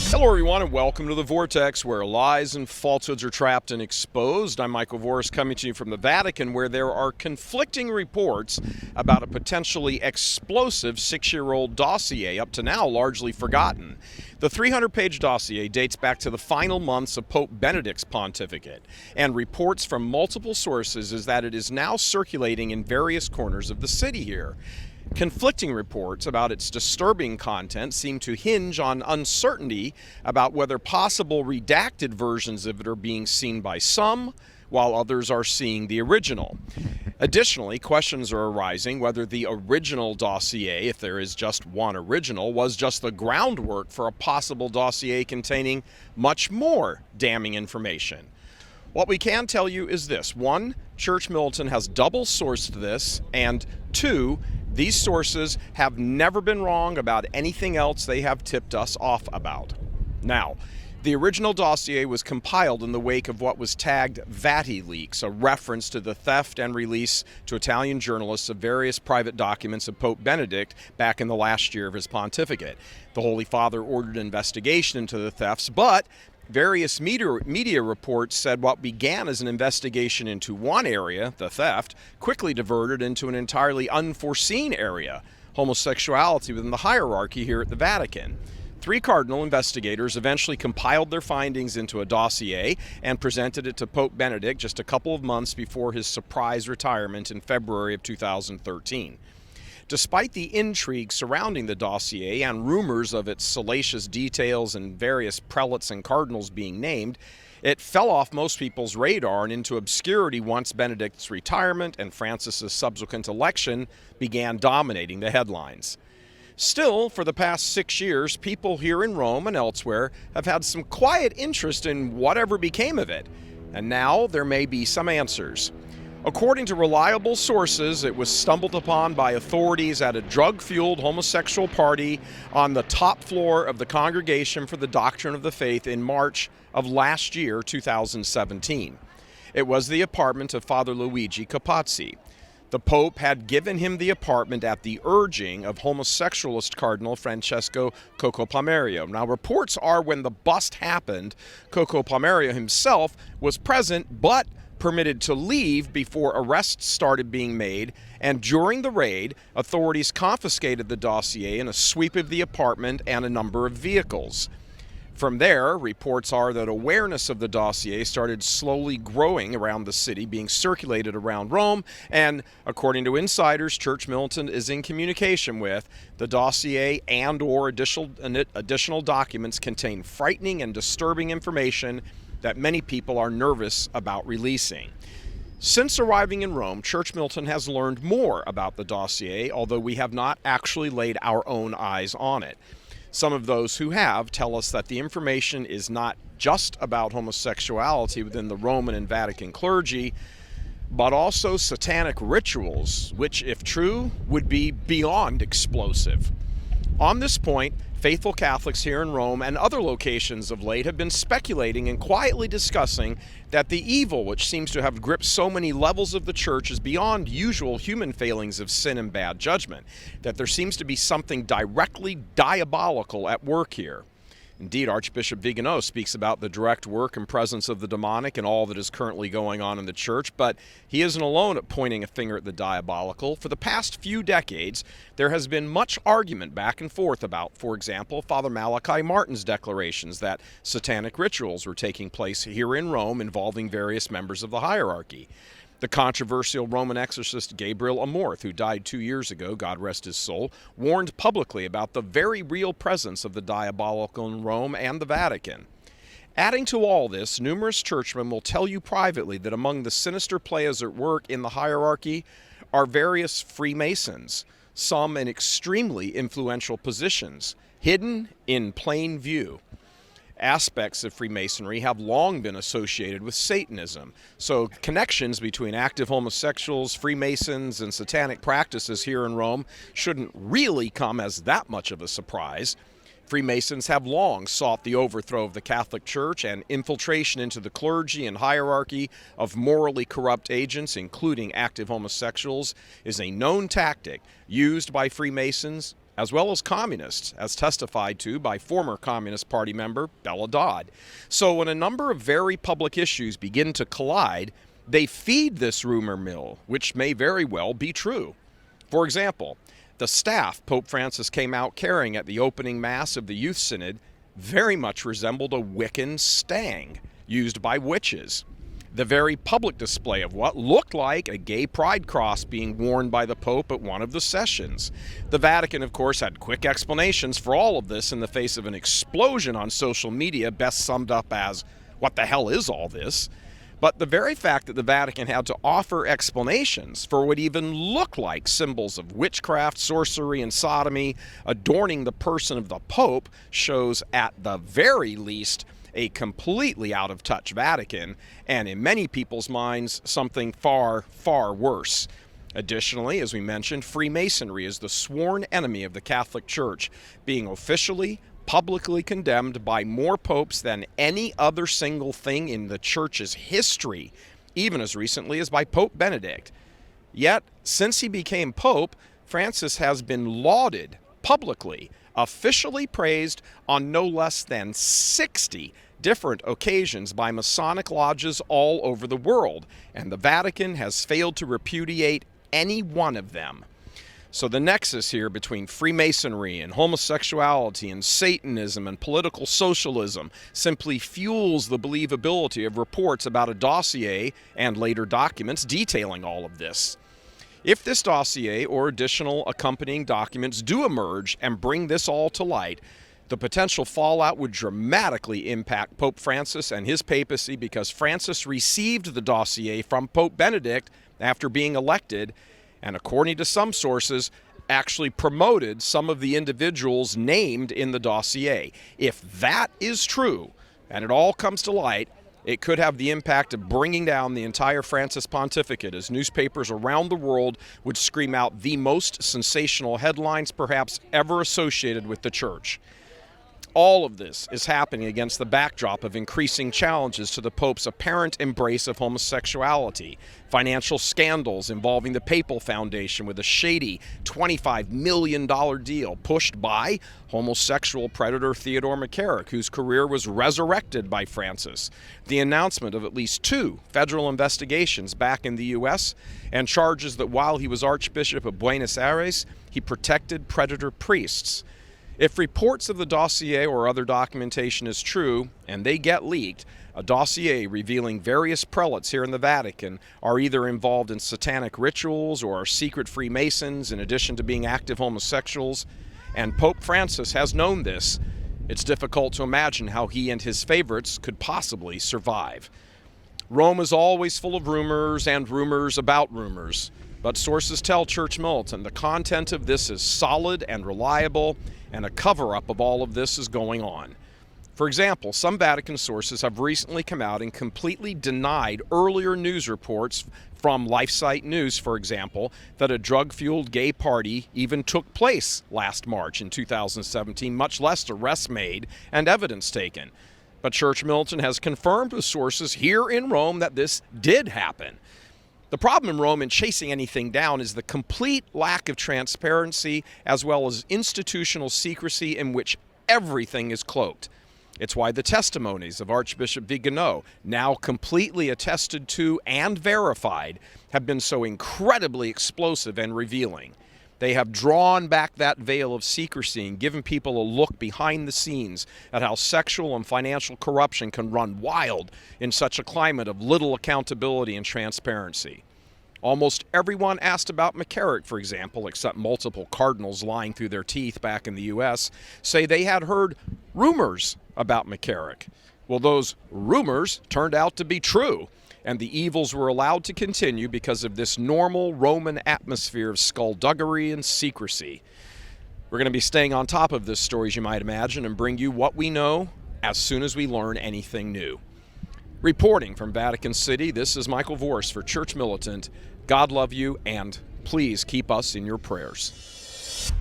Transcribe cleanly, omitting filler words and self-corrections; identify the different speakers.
Speaker 1: Hello everyone and welcome to the Vortex, where lies and falsehoods are trapped and exposed. I'm Michael Voris, coming to you from the Vatican, where there are conflicting reports about a potentially explosive 6-year-old dossier, up to now largely forgotten. The 300-page dossier dates back to the final months of Pope Benedict's pontificate, and reports from multiple sources is that it is now circulating in various corners of the city here. Conflicting reports about its disturbing content seem to hinge on uncertainty about whether possible redacted versions of it are being seen by some, while others are seeing the original. Additionally, questions are arising whether the original dossier, if there is just one original, was just the groundwork for a possible dossier containing much more damning information. What we can tell you is this: 1, Church Militant has double-sourced this, and 2, these sources have never been wrong about anything else they have tipped us off about. Now, the original dossier was compiled in the wake of what was tagged Vati leaks, a reference to the theft and release to Italian journalists of various private documents of Pope Benedict back in the last year of his pontificate. The Holy Father ordered an investigation into the thefts, but various media reports said what began as an investigation into one area, the theft, quickly diverted into an entirely unforeseen area, homosexuality within the hierarchy here at the Vatican. 3 cardinal investigators eventually compiled their findings into a dossier and presented it to Pope Benedict just a couple of months before his surprise retirement in February of 2013. Despite the intrigue surrounding the dossier and rumors of its salacious details and various prelates and cardinals being named, it fell off most people's radar and into obscurity once Benedict's retirement and Francis's subsequent election began dominating the headlines. Still, for the past 6 years, people here in Rome and elsewhere have had some quiet interest in whatever became of it, and now there may be some answers. According to reliable sources, it was stumbled upon by authorities at a drug-fueled homosexual party on the top floor of the Congregation for the Doctrine of the Faith in March of last year, 2017. It was the apartment of Father Luigi Capazzi. The Pope had given him the apartment at the urging of homosexualist Cardinal Francesco Coco Palmerio. Now, reports are when the bust happened, Coco Palmerio himself was present, but permitted to leave before arrests started being made, and during the raid, authorities confiscated the dossier in a sweep of the apartment and a number of vehicles. From there, reports are that awareness of the dossier started slowly growing around the city, being circulated around Rome, and according to insiders Church Militant is in communication with, the dossier and/or additional documents contain frightening and disturbing information that many people are nervous about releasing. Since arriving in Rome, Church Militant has learned more about the dossier, although we have not actually laid our own eyes on it. Some of those who have tell us that the information is not just about homosexuality within the Roman and Vatican clergy, but also satanic rituals, which, if true, would be beyond explosive. On this point, faithful Catholics here in Rome and other locations of late have been speculating and quietly discussing that the evil which seems to have gripped so many levels of the church is beyond usual human failings of sin and bad judgment, that there seems to be something directly diabolical at work here. Indeed, Archbishop Vigano speaks about the direct work and presence of the demonic and all that is currently going on in the church, but he isn't alone at pointing a finger at the diabolical. For the past few decades, there has been much argument back and forth about, for example, Father Malachi Martin's declarations that satanic rituals were taking place here in Rome involving various members of the hierarchy. The controversial Roman exorcist Gabriel Amorth, who died 2 years ago, God rest his soul, warned publicly about the very real presence of the diabolical in Rome and the Vatican. Adding to all this, numerous churchmen will tell you privately that among the sinister players at work in the hierarchy are various Freemasons, some in extremely influential positions, hidden in plain view. Aspects of Freemasonry have long been associated with Satanism, so connections between active homosexuals, Freemasons, and satanic practices here in Rome shouldn't really come as that much of a surprise. Freemasons have long sought the overthrow of the Catholic Church, and infiltration into the clergy and hierarchy of morally corrupt agents, including active homosexuals, is a known tactic used by Freemasons as well as communists, as testified to by former Communist Party member Bella Dodd. So when a number of very public issues begin to collide, they feed this rumor mill, which may very well be true. For example, the staff Pope Francis came out carrying at the opening Mass of the Youth Synod very much resembled a Wiccan stang used by witches. The very public display of what looked like a gay pride cross being worn by the Pope at one of the sessions. The Vatican, of course, had quick explanations for all of this in the face of an explosion on social media, best summed up as, "What the hell is all this?" But the very fact that the Vatican had to offer explanations for what even looked like symbols of witchcraft, sorcery, and sodomy adorning the person of the Pope shows, at the very least, a completely out-of-touch Vatican, and in many people's minds, something far, far worse. Additionally, as we mentioned, Freemasonry is the sworn enemy of the Catholic Church, being officially, publicly condemned by more popes than any other single thing in the Church's history, even as recently as by Pope Benedict. Yet, since he became Pope, Francis has been lauded publicly, officially praised on no less than 60 different occasions by Masonic lodges all over the world, and the Vatican has failed to repudiate any one of them. So the nexus here between Freemasonry and homosexuality and Satanism and political socialism simply fuels the believability of reports about a dossier and later documents detailing all of this. If this dossier or additional accompanying documents do emerge and bring this all to light, the potential fallout would dramatically impact Pope Francis and his papacy, because Francis received the dossier from Pope Benedict after being elected, and according to some sources, actually promoted some of the individuals named in the dossier. If that is true, and it all comes to light, it could have the impact of bringing down the entire Francis pontificate, as newspapers around the world would scream out the most sensational headlines perhaps ever associated with the Church. All of this is happening against the backdrop of increasing challenges to the Pope's apparent embrace of homosexuality, financial scandals involving the Papal Foundation with a shady $25 million deal pushed by homosexual predator Theodore McCarrick, whose career was resurrected by Francis, the announcement of at least 2 federal investigations back in the U.S., and charges that while he was Archbishop of Buenos Aires, he protected predator priests. If reports of the dossier or other documentation is true, and they get leaked, a dossier revealing various prelates here in the Vatican are either involved in satanic rituals or are secret Freemasons in addition to being active homosexuals, and Pope Francis has known this, it's difficult to imagine how he and his favorites could possibly survive. Rome is always full of rumors and rumors about rumors, but sources tell Church Militant the content of this is solid and reliable, and a cover-up of all of this is going on. For example, some Vatican sources have recently come out and completely denied earlier news reports from LifeSite News, for example, that a drug-fueled gay party even took place last March in 2017, much less arrests made and evidence taken. But Church Militant has confirmed with sources here in Rome that this did happen. The problem in Rome in chasing anything down is the complete lack of transparency, as well as institutional secrecy in which everything is cloaked. It's why the testimonies of Archbishop Vigano, now completely attested to and verified, have been so incredibly explosive and revealing. They have drawn back that veil of secrecy and given people a look behind the scenes at how sexual and financial corruption can run wild in such a climate of little accountability and transparency. Almost everyone asked about McCarrick, for example, except multiple cardinals lying through their teeth back in the U.S., say they had heard rumors about McCarrick. Well, those rumors turned out to be true, and the evils were allowed to continue because of this normal Roman atmosphere of skullduggery and secrecy. We're going to be staying on top of this story, as you might imagine, and bring you what we know as soon as we learn anything new. Reporting from Vatican City, this is Michael Vorse for Church Militant. God love you, and please keep us in your prayers.